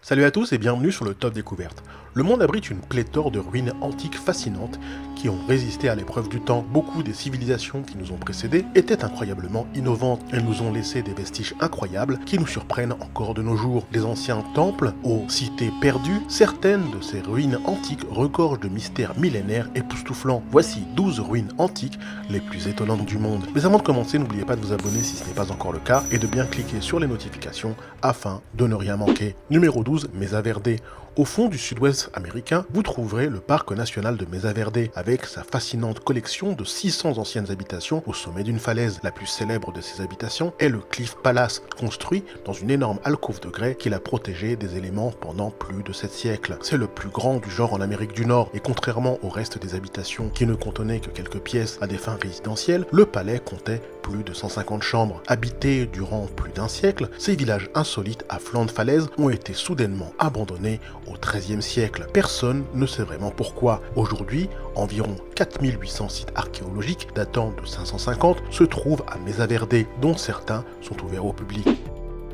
Salut à tous et bienvenue sur le Top Découverte. Le monde abrite une pléthore de ruines antiques fascinantes qui ont résisté à l'épreuve du temps. Beaucoup des civilisations qui nous ont précédés étaient incroyablement innovantes. Elles nous ont laissé des vestiges incroyables qui nous surprennent encore de nos jours. Les anciens temples aux cités perdues, certaines de ces ruines antiques regorgent de mystères millénaires époustouflants. Voici 12 ruines antiques les plus étonnantes du monde. Mais avant de commencer, n'oubliez pas de vous abonner si ce n'est pas encore le cas et de bien cliquer sur les notifications afin de ne rien manquer. Numéro 12, Mesa Verde. Au fond du sud-ouest américain, vous trouverez le parc national de Mesa Verde, avec sa fascinante collection de 600 anciennes habitations au sommet d'une falaise. La plus célèbre de ces habitations est le Cliff Palace, construit dans une énorme alcôve de grès qui l'a protégé des éléments pendant plus de 7 siècles. C'est le plus grand du genre en Amérique du Nord, et contrairement au reste des habitations qui ne contenaient que quelques pièces à des fins résidentielles, le palais comptait plus de 150 chambres. Habités durant plus d'un siècle, ces villages insolites à flanc de falaise ont été soudainement abandonnés au XIIIe siècle. Personne ne sait vraiment pourquoi. Aujourd'hui, environ 4800 sites archéologiques datant de 550 se trouvent à Mesa Verde, dont certains sont ouverts au public.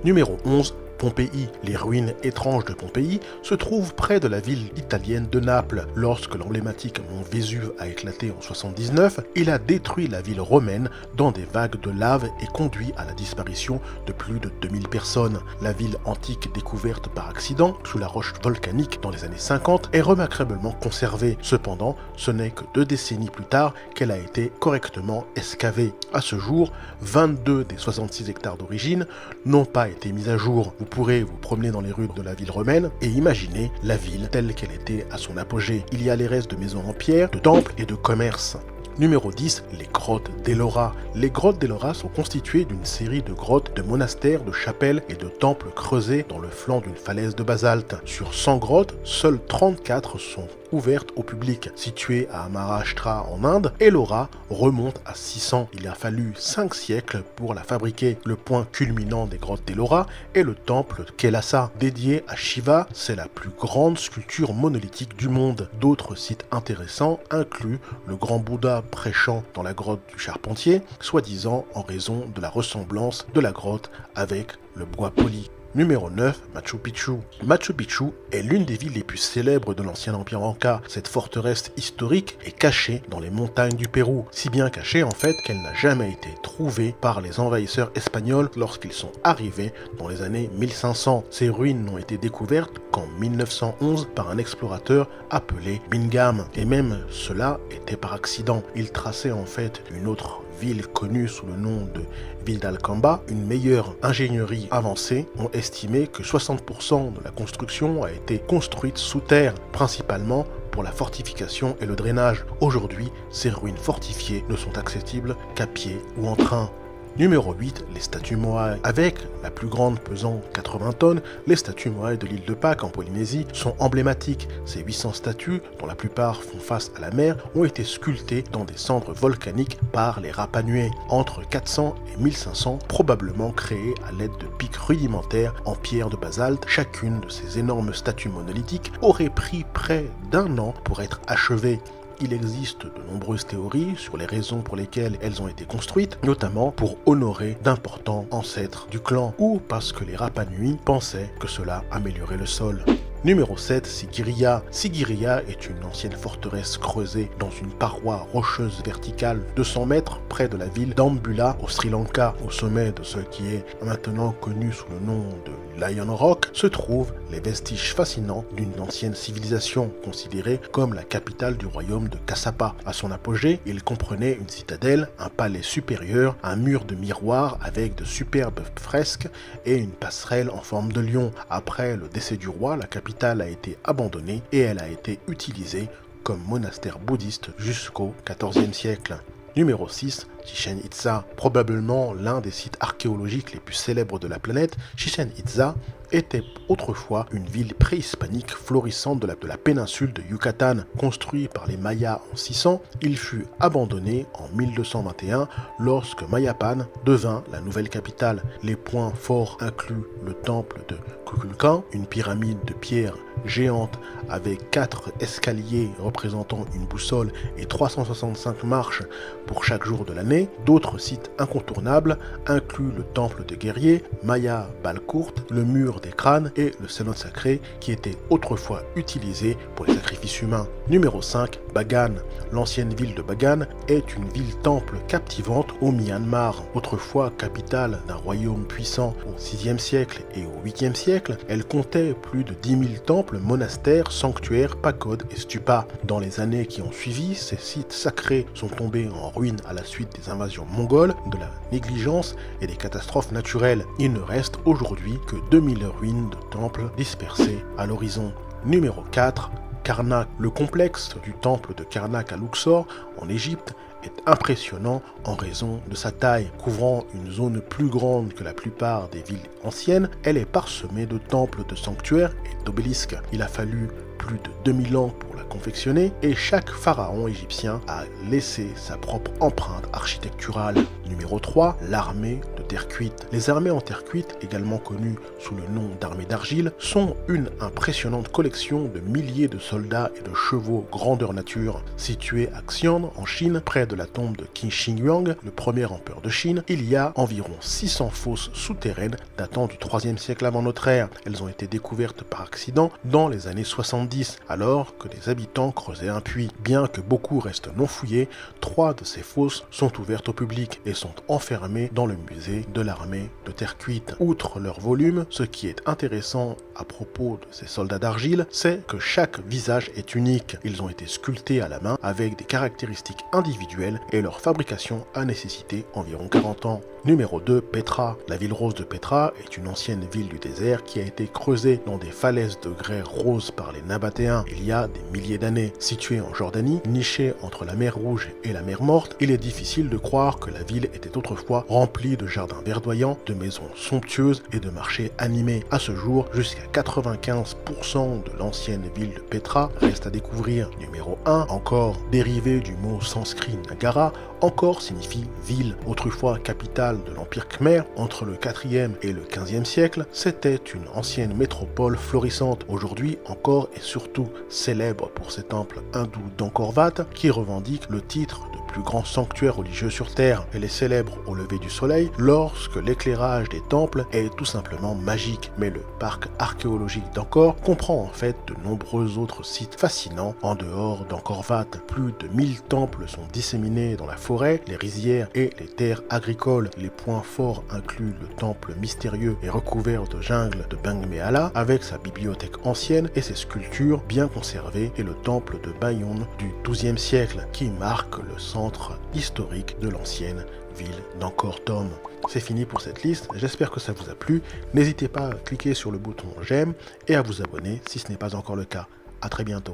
Numéro 11. Pompéi. Les ruines étranges de Pompéi se trouvent près de la ville italienne de Naples. Lorsque l'emblématique mont Vésuve a éclaté en 79, il a détruit la ville romaine dans des vagues de lave et conduit à la disparition de plus de 2000 personnes. La ville antique découverte par accident sous la roche volcanique dans les années 50 est remarquablement conservée. Cependant, ce n'est que 2 décennies plus tard qu'elle a été correctement excavée. À ce jour, 22 des 66 hectares d'origine n'ont pas été mis à jour. Vous pourrez vous promener dans les rues de la ville romaine et imaginer la ville telle qu'elle était à son apogée. Il y a les restes de maisons en pierre, de temples et de commerces. Numéro 10, les grottes d'Ellora. Les grottes d'Ellora sont constituées d'une série de grottes, de monastères, de chapelles et de temples creusés dans le flanc d'une falaise de basalte. Sur 100 grottes, seules 34 sont ouvertes au public. Située à Maharashtra en Inde, Ellora remonte à 600. Il a fallu 5 siècles pour la fabriquer. Le point culminant des grottes d'Ellora est le temple Kailasa, dédié à Shiva. C'est la plus grande sculpture monolithique du monde. D'autres sites intéressants incluent le grand Bouddha prêchant dans la grotte du Charpentier, soi-disant en raison de la ressemblance de la grotte avec le bois poli. Numéro 9, Machu Picchu. Machu Picchu est l'une des villes les plus célèbres de l'ancien empire Inca. Cette forteresse historique est cachée dans les montagnes du Pérou, si bien cachée en fait qu'elle n'a jamais été trouvée par les envahisseurs espagnols lorsqu'ils sont arrivés dans les années 1500. Ces ruines n'ont été découvertes qu'en 1911 par un explorateur appelé Bingham, et même cela était par accident. Il traçait en fait une autre ville connue sous le nom de ville d'Alcamba. Une meilleure ingénierie avancée ont estimé que 60% de la construction a été construite sous terre, principalement pour la fortification et le drainage. Aujourd'hui, ces ruines fortifiées ne sont accessibles qu'à pied ou en train. Numéro 8, les statues Moai. Avec la plus grande pesant 80 tonnes, les statues Moai de l'île de Pâques en Polynésie sont emblématiques. Ces 800 statues, dont la plupart font face à la mer, ont été sculptées dans des cendres volcaniques par les Rapa Nui, entre 400 et 1500, probablement créées à l'aide de pics rudimentaires en pierre de basalte. Chacune de ces énormes statues monolithiques aurait pris près d'1 an pour être achevée. Il existe de nombreuses théories sur les raisons pour lesquelles elles ont été construites, notamment pour honorer d'importants ancêtres du clan, ou parce que les Rapa Nui pensaient que cela améliorait le sol. Numéro 7, Sigiriya. Sigiriya est une ancienne forteresse creusée dans une paroi rocheuse verticale de 100 mètres près de la ville d'Ambula au Sri Lanka. Au sommet de ce qui est maintenant connu sous le nom de Lion Rock se trouvent les vestiges fascinants d'une ancienne civilisation considérée comme la capitale du royaume de Kassapa. À son apogée, il comprenait une citadelle, un palais supérieur, un mur de miroirs avec de superbes fresques et une passerelle en forme de lion. Après le décès du roi, la capitale a été abandonnée et elle a été utilisée comme monastère bouddhiste jusqu'au XIVe siècle. Numéro 6, Chichén Itzá. Probablement l'un des sites archéologiques les plus célèbres de la planète, Chichén Itzá était autrefois une ville préhispanique florissante de la péninsule de Yucatan. Construit par les Mayas en 600, il fut abandonné en 1221 lorsque Mayapan devint la nouvelle capitale. Les points forts incluent le temple de Kukulkan, une pyramide de pierre géante avec 4 escaliers représentant une boussole et 365 marches pour chaque jour de l'année, années. D'autres sites incontournables incluent le temple des guerriers, Maya Balcourt, le mur des crânes et le cénote sacré qui était autrefois utilisé pour les sacrifices humains. Numéro 5, Bagan. L'ancienne ville de Bagan est une ville-temple captivante au Myanmar. Autrefois capitale d'un royaume puissant au 6e siècle et au 8e siècle, elle comptait plus de 10 000 temples, monastères, sanctuaires, pagodes et stupas. Dans les années qui ont suivi, ces sites sacrés sont tombés en ruine à la suite des invasions mongoles, de la négligence et des catastrophes naturelles. Il ne reste aujourd'hui que 2000 ruines de temples dispersées à l'horizon. Numéro 4, Karnak. Le complexe du temple de Karnak à Luxor, en Égypte, est impressionnant en raison de sa taille. Couvrant une zone plus grande que la plupart des villes anciennes, elle est parsemée de temples, de sanctuaires et d'obélisques. Il a fallu plus de 2000 ans pour la confectionner et chaque pharaon égyptien a laissé sa propre empreinte architecturale. Numéro 3, l'armée de terre cuite. Les armées en terre cuite, également connues sous le nom d'armée d'argile, sont une impressionnante collection de milliers de soldats et de chevaux grandeur nature. Située à Xi'an, en Chine, près de la tombe de Qin Shi Huang, le premier empereur de Chine, il y a environ 600 fosses souterraines datant du 3e siècle avant notre ère. Elles ont été découvertes par accident dans les années 70, alors que des habitants creusaient un puits. Bien que beaucoup restent non fouillés, 3 de ces fosses sont ouvertes au public et sont enfermées dans le musée de l'armée de terre cuite. Outre leur volume, ce qui est intéressant à propos de ces soldats d'argile, c'est que chaque visage est unique. Ils ont été sculptés à la main avec des caractéristiques individuelles et leur fabrication a nécessité environ 40 ans. Numéro 2, Petra. La ville rose de Petra est une ancienne ville du désert qui a été creusée dans des falaises de grès roses par les Nabatéens il y a des milliers d'années. Située en Jordanie, nichée entre la mer Rouge et la mer Morte, il est difficile de croire que la ville était autrefois remplie de jardins verdoyants, de maisons somptueuses et de marchés animés. À ce jour, jusqu'à 95% de l'ancienne ville de Petra reste à découvrir. Numéro 1, encore dérivé du mot sanskrit Nagara, encore signifie ville. Autrefois capitale de l'Empire Khmer, entre le 4e et le 15e siècle, c'était une ancienne métropole florissante, aujourd'hui encore et surtout célèbre pour ses temples hindous d'Angkor Wat, qui revendique le titre de plus grand sanctuaire religieux sur Terre. Elle est célèbre au lever du soleil lorsque l'éclairage des temples est tout simplement magique. Mais le parc archéologique d'Angkor comprend en fait de nombreux autres sites fascinants en dehors d'Angkor Wat. Plus de 1000 temples sont disséminés dans la forêt, les rizières et les terres agricoles. Les points forts incluent le temple mystérieux et recouvert de jungle de Bangmeala avec sa bibliothèque ancienne et ses sculptures bien conservées et le temple de Bayon du XIIe siècle qui marque le centre historique de l'ancienne ville d'Angkor Thom. C'est fini pour cette liste, j'espère que ça vous a plu. N'hésitez pas à cliquer sur le bouton j'aime et à vous abonner si ce n'est pas encore le cas. À très bientôt.